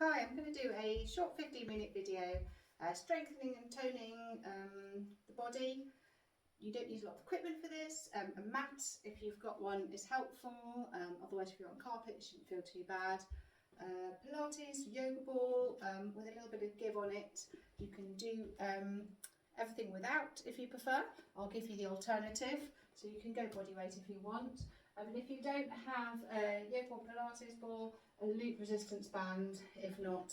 Hi, I'm going to do a short 15-minute video strengthening and toning the body. You don't use a lot of equipment for this. A mat, if you've got one, is helpful. Otherwise, if you're on carpet, it shouldn't feel too bad. Pilates, yoga ball with a little bit of give on it. You can do everything without if you prefer. I'll give you the alternative, so you can go body weight if you want. And if you don't have a yoga ball, Pilates ball, a loop resistance band, if not,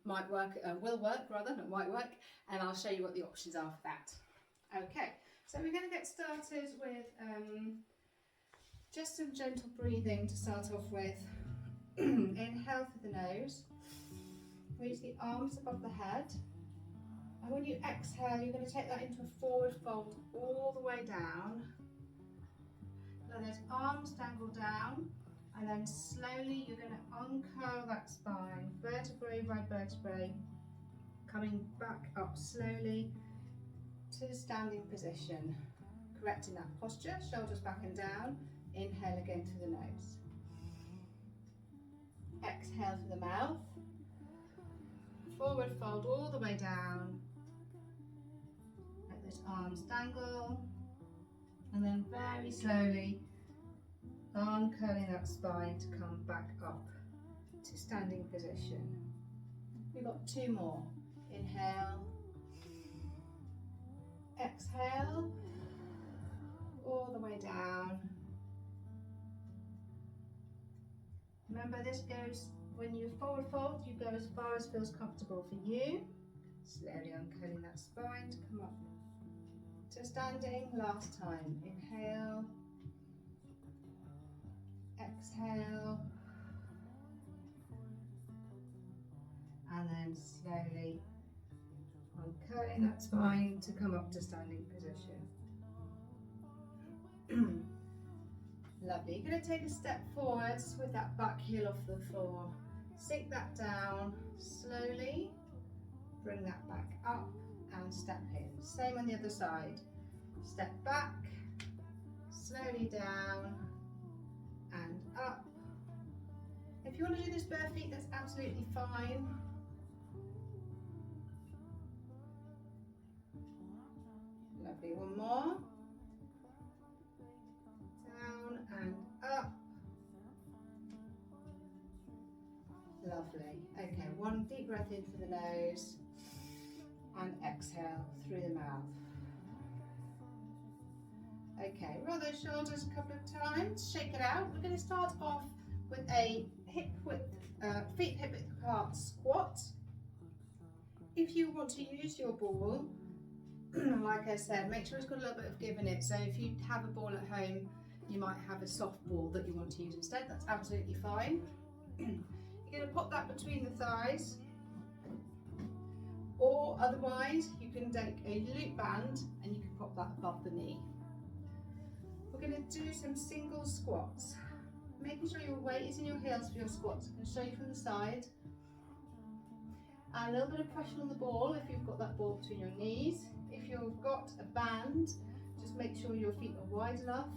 might work, will work rather, not might work, and I'll show you what the options are for that. Okay, so we're going to get started with just some gentle breathing to start off with. Inhale through the nose, reach the arms above the head, and when you exhale, you're going to take that into a forward fold all the way down. Let those arms dangle down, and then slowly you're going to uncurl that spine, vertebrae by vertebrae, coming back up slowly to the standing position. Correcting that posture, shoulders back and down. Inhale again through the nose. Exhale through the mouth. Forward fold all the way down. Let those arms dangle. And then very slowly uncurling that spine to come back up to standing position. We've got two more. Inhale, exhale, all the way down. Remember, this goes, when you forward fold, you go as far as feels comfortable for you. Slowly uncurling that spine to come up to standing. Last time. Inhale, exhale, and then slowly uncurling that spine to come up to standing position. Lovely. You're going to take a step forwards with that back heel off the floor. Sink that down slowly, bring that back up and step in. Same on the other side. Step back, slowly down and up. If you want to do this bare feet, that's absolutely fine. Lovely. One more. Down and up. Lovely. Okay, one deep breath in through the nose and exhale through the mouth. Okay, roll those shoulders a couple of times, shake it out. We're going to start off with a feet hip width apart squat. If you want to use your ball, like I said, make sure it's got a little bit of give in it. So if you have a ball at home, you might have a soft ball that you want to use instead. That's absolutely fine. You're going to pop that between the thighs, or otherwise you can take a loop band and you can pop that above the knee. We're going to do some single squats, making sure your weight is in your heels for your squats. I'm going to show you from the side. And a little bit of pressure on the ball if you've got that ball between your knees. If you've got a band, just make sure your feet are wide enough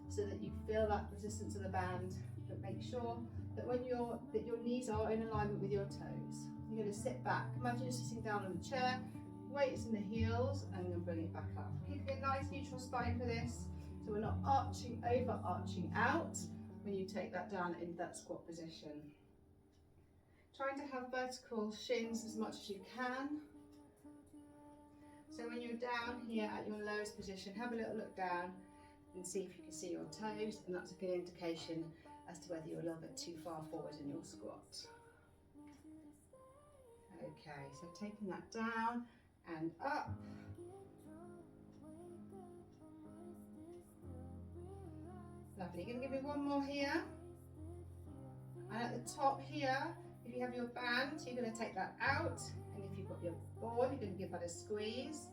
so that you feel that resistance of the band, but make sure that when your knees are in alignment with your toes. You're going to sit back. Imagine you're sitting down on a chair, weight is in the heels, and then bring it back up. Keeping a nice neutral spine for this, so we're not overarching out when you take that down into that squat position. Trying to have vertical shins as much as you can. So when you're down here at your lowest position, have a little look down and see if you can see your toes, and that's a good indication as to whether you're a little bit too far forward in your squat. Okay, so taking that down and up. Lovely. You're going to give me one more here. And at the top here, if you have your band, you're going to take that out. And if you've got your ball, you're going to give that a squeeze.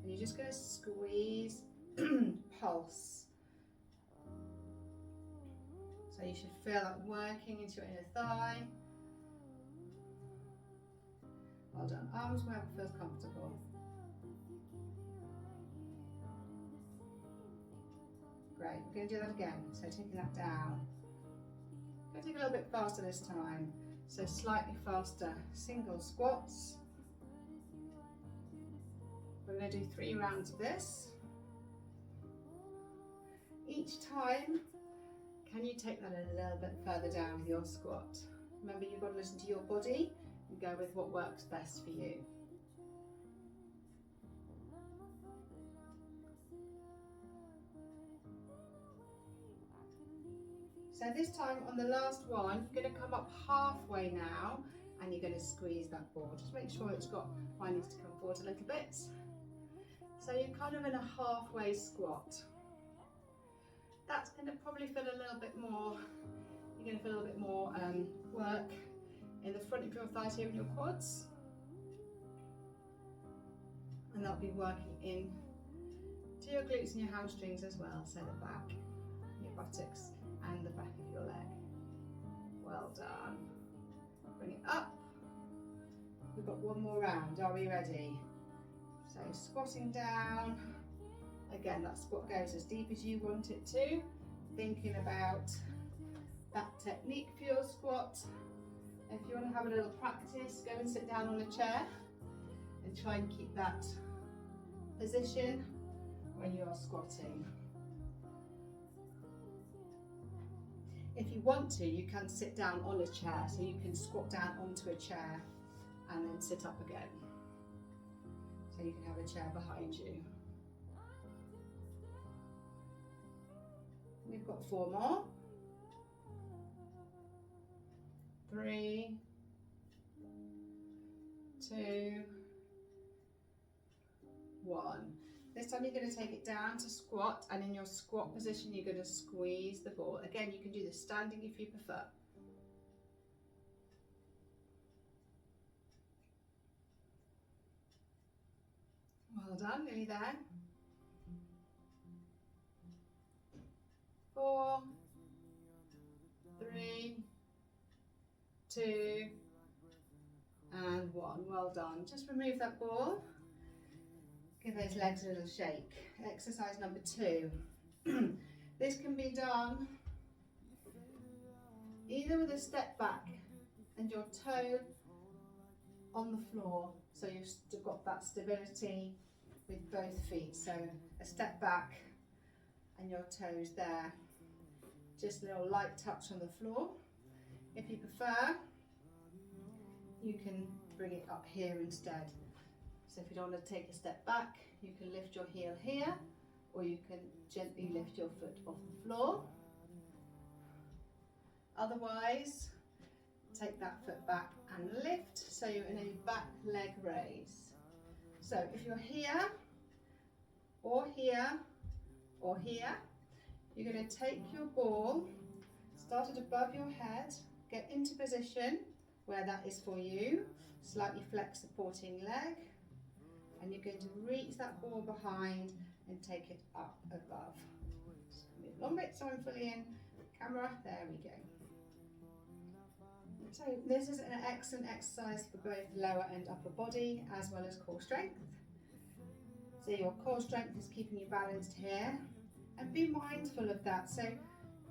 And you're just going to squeeze, pulse. So you should feel that working into your inner thigh. Well done. Arms wherever feels comfortable. Great. We're going to do that again. So taking that down. Going to take a little bit faster this time. So slightly faster single squats. We're going to do 3 rounds of this. Each time, can you take that a little bit further down with your squat? Remember, you've got to listen to your body and go with what works best for you. So this time on the last one, you're going to come up halfway now and you're going to squeeze that ball. Just make sure it's got, mine needs to come forward a little bit. So you're kind of in a halfway squat. That's going to probably feel a little bit more, you're going to feel a little bit more work in the front of your thighs here in your quads. And that'll be working in to your glutes and your hamstrings as well, so the back, your buttocks and the back of your leg. Well done. Bring it up. We've got one more round, are we ready? So squatting down. Again, that squat goes as deep as you want it to. Thinking about that technique for your squat. If you want to have a little practice, go and sit down on a chair and try and keep that position when you are squatting. If you want to, you can sit down on a chair, so you can squat down onto a chair and then sit up again. So you can have a chair behind you. We've got 4 more. 3, 2, 1. This time you're going to take it down to squat, and in your squat position you're going to squeeze the ball. Again, you can do this standing if you prefer. Well done, nearly there. 4, 3, 2, and 1. Well done. Just remove that ball. Give those legs a little shake. Exercise number 2. This can be done either with a step back and your toe on the floor, so you've got that stability with both feet. So a step back and your toes there. Just a little light touch on the floor. If you prefer, you can bring it up here instead. So if you don't want to take a step back, you can lift your heel here, or you can gently lift your foot off the floor. Otherwise, take that foot back and lift, so you're in a back leg raise. So if you're here, or here, or here, you're going to take your ball, start it above your head, get into position where that is for you, slightly flex supporting leg, and you're going to reach that ball behind and take it up above. Just move a long bit so I'm fully in camera. There we go. So this is an excellent exercise for both lower and upper body as well as core strength. So your core strength is keeping you balanced here, and be mindful of that. So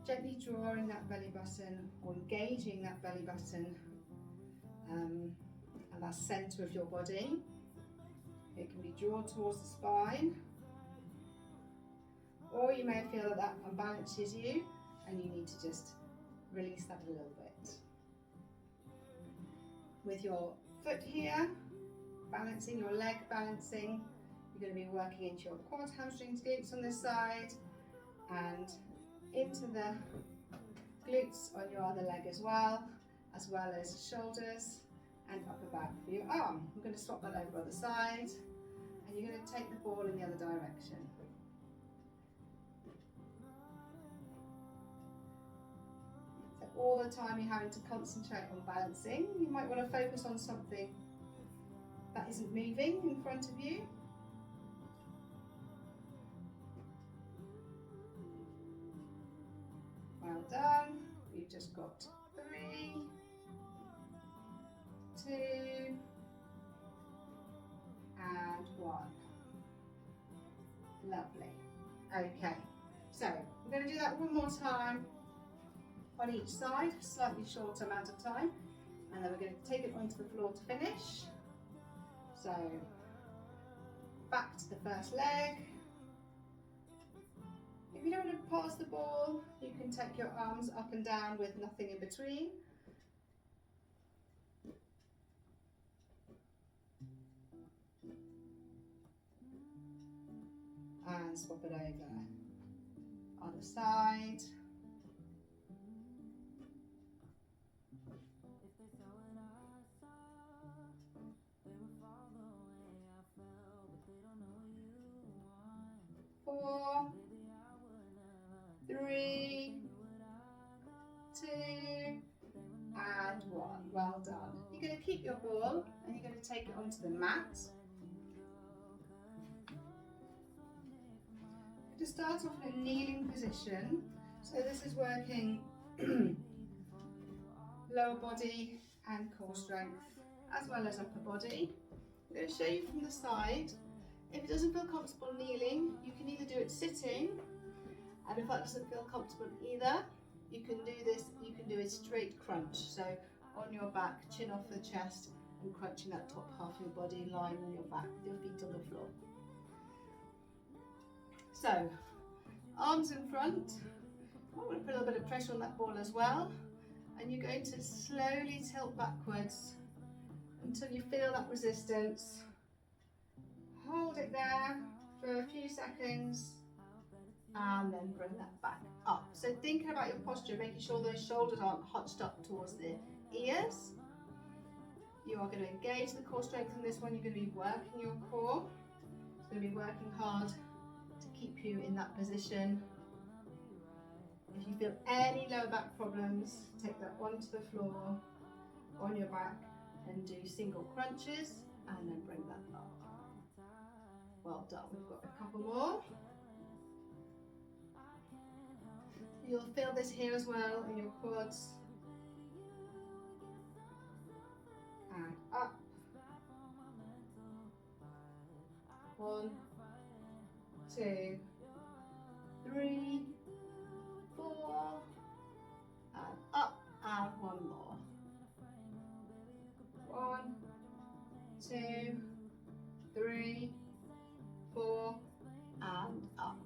gently drawing that belly button or engaging that belly button and that centre of your body. It can be drawn towards the spine, or you may feel that that unbalances you and you need to just release that a little bit. With your foot here, balancing, your leg balancing, you're going to be working into your quads, hamstrings, glutes on this side, and into the glutes on your other leg as well as shoulders and upper back for your arm. I'm going to swap that over on the side, and you're going to take the ball in the other direction. So all the time you're having to concentrate on balancing. You might want to focus on something that isn't moving in front of you. Well done. You've just got 3, 2, and 1. Lovely. Okay, so we're going to do that one more time on each side, slightly shorter amount of time, And then we're going to take it onto the floor to finish. So back to the first leg. If you don't want to pass the ball, you can take your arms up and down with nothing in between. And swap it over. Other side. Four, three, two, and one. Well done. You're going to keep your ball and you're going to take it onto the mat. To start off in a kneeling position, so this is working lower body and core strength as well as upper body. I'm going to show you from the side. If it doesn't feel comfortable kneeling, you can either do it sitting, and if that doesn't feel comfortable either, you can do this, you can do a straight crunch, so on your back, chin off the chest and crunching that top half of your body, lying on your back with your feet on the floor. So, arms in front. I'm going to put a little bit of pressure on that ball as well, and you're going to slowly tilt backwards until you feel that resistance. Hold it there for a few seconds and then bring that back up. So thinking about your posture, making sure those shoulders aren't hunched up towards the ears. You are going to engage the core strength in this one. You're going to be working your core. It's going to be working hard to keep you in that position. If you feel any lower back problems, take that onto the floor, on your back, and do single crunches, and then bring that up. Well done. We've got a couple more. You'll feel this here as well in your quads. And up. 1, 2, 3, 4, and up, and one more. 1, 2, 3, 4, and up.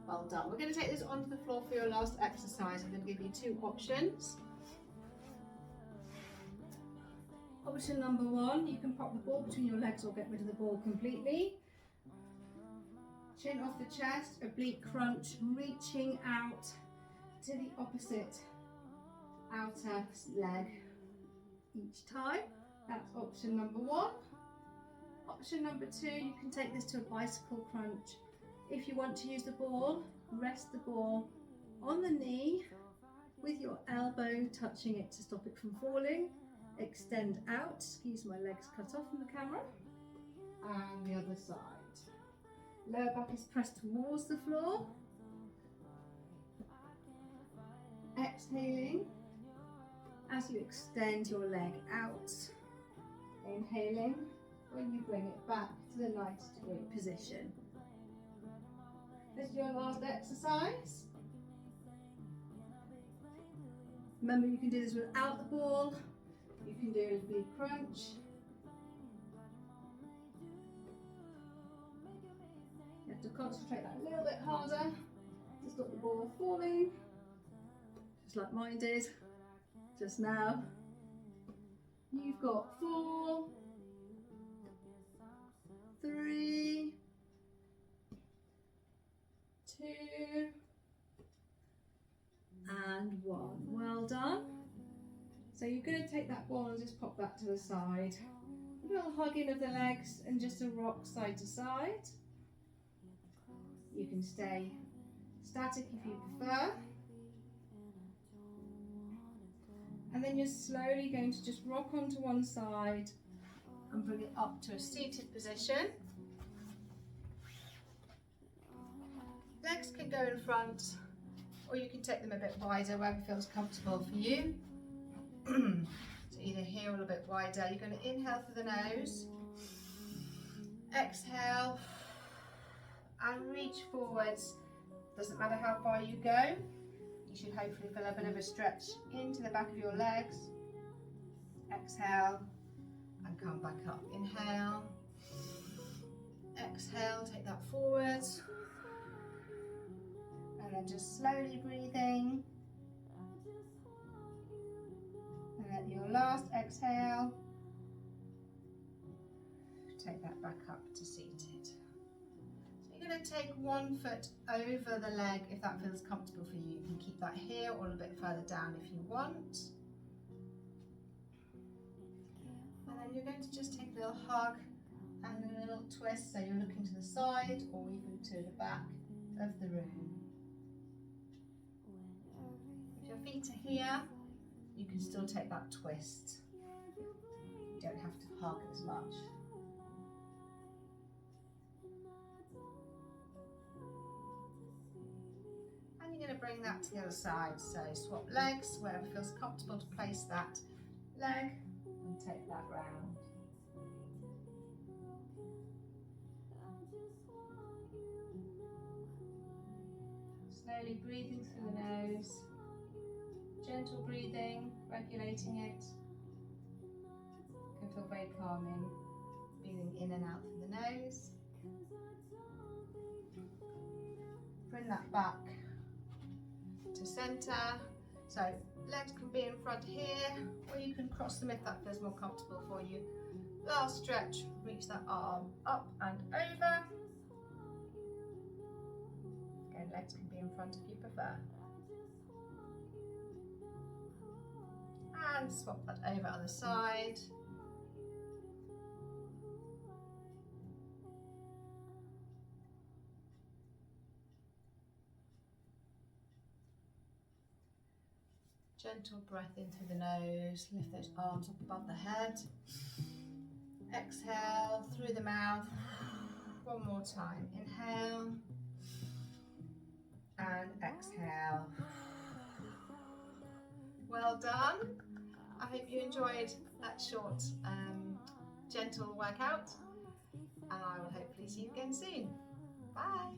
Well done. We're going to take this onto the floor for your last exercise. I'm going to give you 2 options. Option number 1, you can pop the ball between your legs or get rid of the ball completely. Chin off the chest, oblique crunch, reaching out to the opposite outer leg each time. That's option number 1. Option number 2, you can take this to a bicycle crunch. If you want to use the ball, rest the ball on the knee with your elbow touching it to stop it from falling. Extend out, excuse my legs cut off from the camera, and the other side. Lower back is pressed towards the floor. Exhaling as you extend your leg out. Inhaling when you bring it back to the 90-degree position. This is your last exercise. Remember, you can do this without the ball. You can do a big crunch. You have to concentrate that a little bit harder to stop the ball falling, just like mine did just now. You've got 4, 3, 2, and 1. Well done. So you're going to take that ball and just pop that to the side. A little hugging of the legs and just a rock side to side. You can stay static if you prefer. And then you're slowly going to just rock onto one side and bring it up to a seated position. Legs can go in front, or you can take them a bit wider, wherever feels comfortable for you. So either here or a little bit wider. You're going to inhale through the nose, exhale, and reach forwards. Doesn't matter how far you go. You should hopefully feel a bit of a stretch into the back of your legs. exhale, and come back up. Inhale, exhale, take that forward, and then just slowly breathing, and at your last exhale, take that back up to seated. So you're going to take one foot over the leg if that feels comfortable for you. You can keep that here or a bit further down if you want. And then you're going to just take a little hug and a little twist, so you're looking to the side or even to the back of the room. If your feet are here, you can still take that twist. You don't have to hug as much. And you're going to bring that to the other side, so swap legs, wherever feels comfortable to place that leg, and take that round. Slowly breathing through the nose, gentle breathing, regulating it. Can feel very calming, breathing in and out through the nose. Bring that back to centre. So legs can be in front here, or you can cross them if that feels more comfortable for you. Last stretch, reach that arm up and over. Again, legs can be in front if you prefer. And swap that over other side. Gentle breath in through the nose, lift those arms up above the head. Exhale through the mouth. One more time. Inhale and exhale. Well done. I hope you enjoyed that short, gentle workout, and I will hopefully see you again soon. Bye.